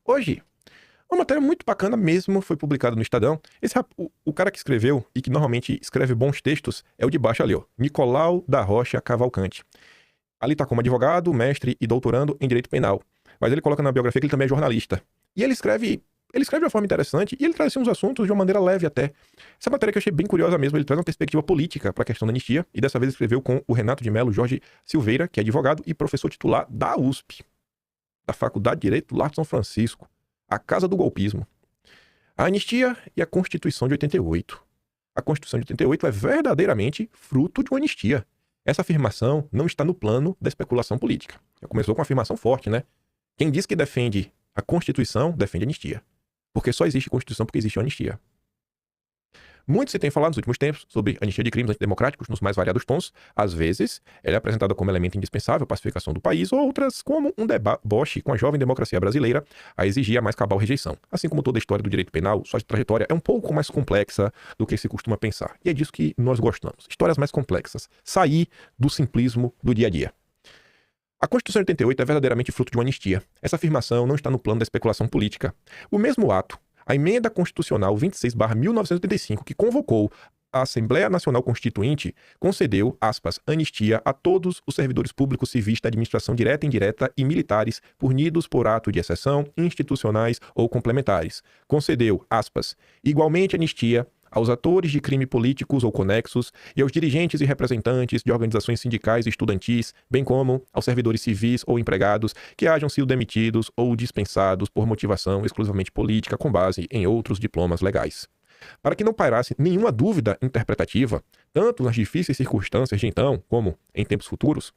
Hoje, uma matéria muito bacana mesmo foi publicada no Estadão. O cara que escreveu, e que normalmente escreve bons textos, é o de baixo ali, ó. Nicolau da Rocha Cavalcante. Ali tá como advogado, mestre e doutorando em direito penal. Mas ele coloca na biografia que ele também é jornalista. E ele escreve de uma forma interessante e ele traz assim, uns assuntos de uma maneira leve até. Essa matéria que eu achei bem curiosa mesmo, ele traz uma perspectiva política para a questão da anistia, e dessa vez escreveu com o Renato de Melo Jorge Silveira, que é advogado e professor titular da USP, da Faculdade de Direito do Largo de São Francisco, a casa do golpismo. A anistia e a Constituição de 88. A Constituição de 88 é verdadeiramente fruto de uma anistia. Essa afirmação não está no plano da especulação política. Já começou com uma afirmação forte, né? Quem diz que defende a Constituição, defende a anistia. Porque só existe Constituição porque existe a anistia. Muito se tem falado nos últimos tempos sobre anistia de crimes antidemocráticos nos mais variados tons. Às vezes, ela é apresentada como elemento indispensável à pacificação do país, ou outras como um deboche com a jovem democracia brasileira a exigir a mais cabal rejeição. Assim como toda a história do direito penal, sua trajetória é um pouco mais complexa do que se costuma pensar. E é disso que nós gostamos. Histórias mais complexas. Sair do simplismo do dia a dia. A Constituição de 88 é verdadeiramente fruto de uma anistia. Essa afirmação não está no plano da especulação política. O mesmo ato, a Emenda Constitucional 26/1985, que convocou a Assembleia Nacional Constituinte, concedeu, aspas, anistia a todos os servidores públicos civis da administração direta e indireta e militares punidos por ato de exceção, institucionais ou complementares. Concedeu, aspas, igualmente anistia aos atores de crime políticos ou conexos e aos dirigentes e representantes de organizações sindicais e estudantis, bem como aos servidores civis ou empregados que hajam sido demitidos ou dispensados por motivação exclusivamente política com base em outros diplomas legais. Para que não pairasse nenhuma dúvida interpretativa, tanto nas difíceis circunstâncias de então como em tempos futuros,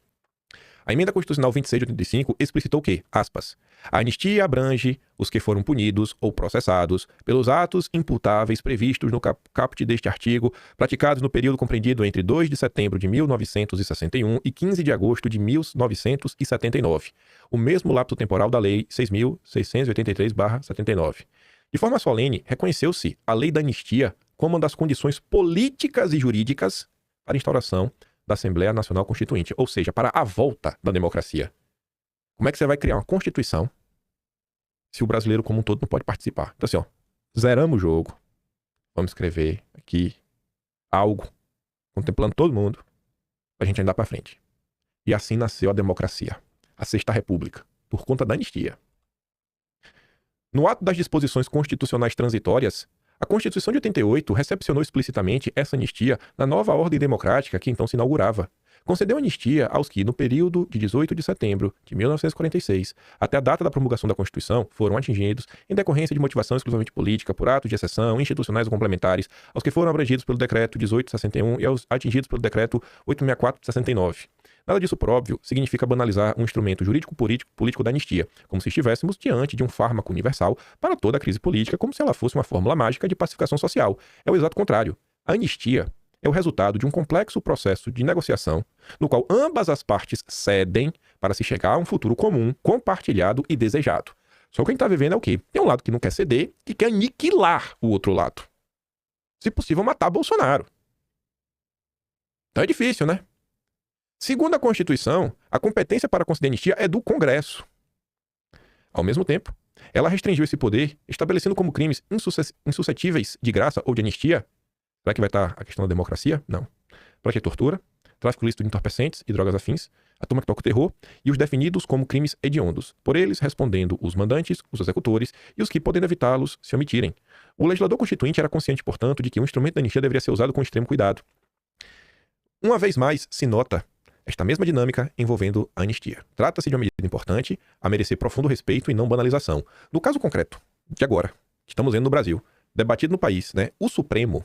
a Emenda Constitucional 26 de 85 explicitou que, aspas, a anistia abrange os que foram punidos ou processados pelos atos imputáveis previstos no caput deste artigo, praticados no período compreendido entre 2 de setembro de 1961 e 15 de agosto de 1979, o mesmo lapso temporal da Lei 6.683/79. De forma solene, reconheceu-se a Lei da Anistia como uma das condições políticas e jurídicas para a instauração da Assembleia Nacional Constituinte, ou seja, para a volta da democracia. Como é que você vai criar uma Constituição se o brasileiro como um todo não pode participar? Então assim, ó, zeramos o jogo, vamos escrever aqui algo, contemplando todo mundo, pra gente andar pra frente. E assim nasceu a democracia, a Sexta República, por conta da anistia. No ato das disposições constitucionais transitórias, a Constituição de 88 recepcionou explicitamente essa anistia na nova ordem democrática que então se inaugurava. Concedeu anistia aos que, no período de 18 de setembro de 1946 até a data da promulgação da Constituição, foram atingidos em decorrência de motivação exclusivamente política, por atos de exceção, institucionais ou complementares, aos que foram abrangidos pelo Decreto 1861 e aos atingidos pelo Decreto 864 de 69. Nada disso, por óbvio, significa banalizar um instrumento jurídico-político da anistia, como se estivéssemos diante de um fármaco universal para toda a crise política, como se ela fosse uma fórmula mágica de pacificação social. É o exato contrário. A anistia é o resultado de um complexo processo de negociação, no qual ambas as partes cedem para se chegar a um futuro comum, compartilhado e desejado. Só que quem está vivendo é o quê? Tem um lado que não quer ceder, que quer aniquilar o outro lado. Se possível, matar Bolsonaro. Então é difícil, né? Segundo a Constituição, a competência para conceder anistia é do Congresso. Ao mesmo tempo, ela restringiu esse poder, estabelecendo como crimes insuscetíveis de graça ou de anistia. Será que vai estar a questão da democracia? Não. Prática de tortura, tráfico ilícito de entorpecentes e drogas afins, a turma que toca o terror e os definidos como crimes hediondos, por eles respondendo os mandantes, os executores e os que, podendo evitá-los, se omitirem. O legislador constituinte era consciente, portanto, de que o instrumento da anistia deveria ser usado com extremo cuidado. Uma vez mais, se nota esta mesma dinâmica envolvendo a anistia. Trata-se de uma medida importante, a merecer profundo respeito e não banalização. No caso concreto, de agora, que estamos vendo no Brasil, debatido no país, né, o Supremo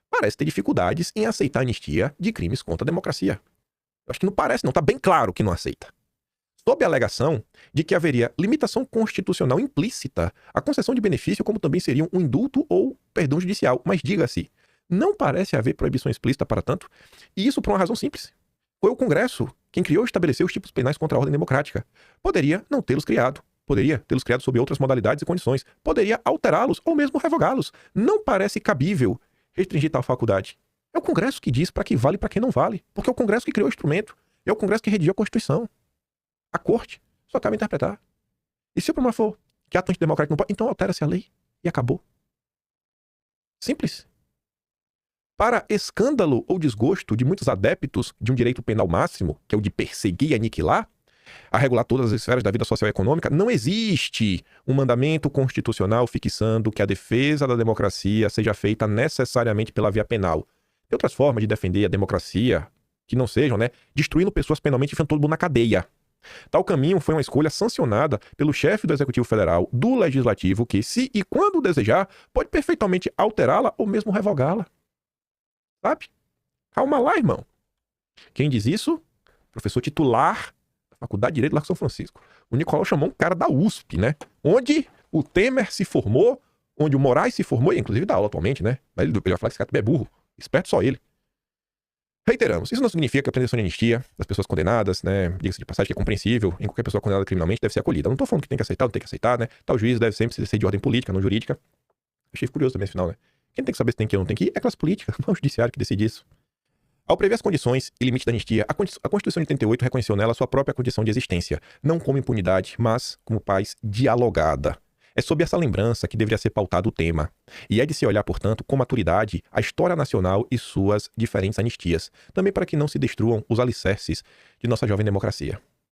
parece ter dificuldades em aceitar a anistia de crimes contra a democracia. Eu acho que não parece, não. Está bem claro que não aceita. Sob a alegação de que haveria limitação constitucional implícita à concessão de benefício, como também seriam um indulto ou perdão judicial. Mas diga-se, não parece haver proibição explícita para tanto, e isso por uma razão simples. Foi o Congresso quem criou e estabeleceu os tipos penais contra a ordem democrática. Poderia não tê-los criado. Poderia tê-los criado sob outras modalidades e condições. Poderia alterá-los ou mesmo revogá-los. Não parece cabível restringir tal faculdade. É o Congresso que diz para que vale e para que não vale. Porque é o Congresso que criou o instrumento. É o Congresso que redigiu a Constituição. A Corte só cabe interpretar. E se o problema for Que ato antidemocrático não pode. Então altera-se a lei e acabou. Simples. Para escândalo ou desgosto de muitos adeptos de um direito penal máximo, que é o de perseguir e aniquilar, a regular todas as esferas da vida social e econômica, não existe um mandamento constitucional fixando que a defesa da democracia seja feita necessariamente pela via penal. Tem outras formas de defender a democracia que não sejam, destruindo pessoas penalmente e enfiando todo mundo na cadeia. Tal caminho foi uma escolha sancionada pelo chefe do Executivo Federal, do Legislativo, que, se e quando desejar, pode perfeitamente alterá-la ou mesmo revogá-la. Sabe? Calma lá, irmão. Quem diz isso? Professor titular da Faculdade de Direito lá de São Francisco. O Nicolau chamou um cara da USP, Onde o Temer se formou, onde o Moraes se formou, e inclusive dá aula atualmente, Ele vai falar que esse cara é burro. Esperto só ele. Reiteramos, isso não significa que a pretensão de anistia das pessoas condenadas, diga-se de passagem, que é compreensível, em qualquer pessoa condenada criminalmente deve ser acolhida. Eu não tô falando que tem que aceitar, não tem que aceitar, Tal juiz deve sempre ser de ordem política, não jurídica. Achei curioso também esse final, Quem tem que saber se tem que ir ou não tem que ir é a classe política, não é o judiciário que decide isso. Ao prever as condições e limites da anistia, a Constituição de 88 reconheceu nela sua própria condição de existência, não como impunidade, mas como paz dialogada. É sob essa lembrança que deveria ser pautado o tema. E é de se olhar, portanto, com maturidade a história nacional e suas diferentes anistias, também para que não se destruam os alicerces de nossa jovem democracia.